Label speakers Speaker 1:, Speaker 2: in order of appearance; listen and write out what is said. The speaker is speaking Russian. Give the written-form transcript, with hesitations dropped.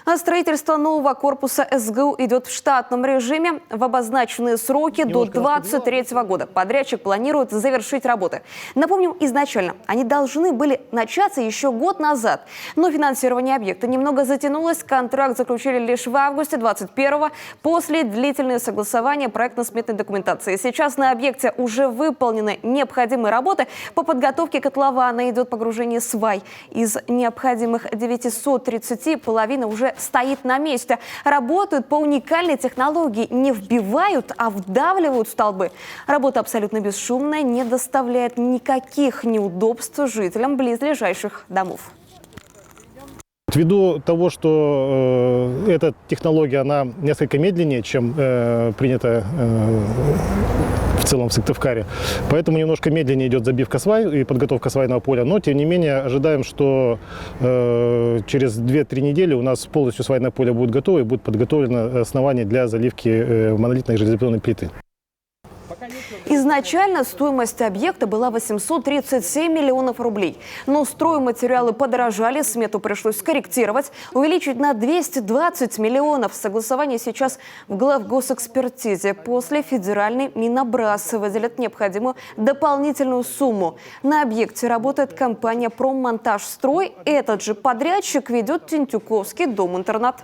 Speaker 1: А строительство нового корпуса СГУ идет в штатном режиме. В обозначенные сроки до 2023 года подрядчик планирует завершить работы. Напомним, изначально они должны были начаться еще год назад. Но финансирование объекта немного затянулось. Контракт заключили лишь в августе 2021-го после длительного согласования проектно-сметной документации. Сейчас на объекте уже выполнены необходимые работы. По подготовке котлована идет погружение свай. Из необходимых 930 половина уже стоит на месте. Работают по уникальной технологии. Не вбивают, а вдавливают столбы. Работа абсолютно бесшумная, не доставляет никаких неудобств жителям близлежащих домов.
Speaker 2: Ввиду того, что эта технология она несколько медленнее, чем принято в целом в Сыктывкаре, поэтому немножко медленнее идет забивка свай и подготовка свайного поля, но тем не менее ожидаем, что через 2-3 недели у нас полностью свайное поле будет готово и будет подготовлено основание для заливки монолитной железобетонной плиты.
Speaker 1: Изначально стоимость объекта была 837 миллионов рублей. Но стройматериалы подорожали, смету пришлось скорректировать, увеличить на 220 миллионов. Согласование сейчас в главгосэкспертизе. После федеральной Минобраз выделят необходимую дополнительную сумму. На объекте работает компания «Проммонтажстрой». Этот же подрядчик ведет Тентюковский дом-интернат.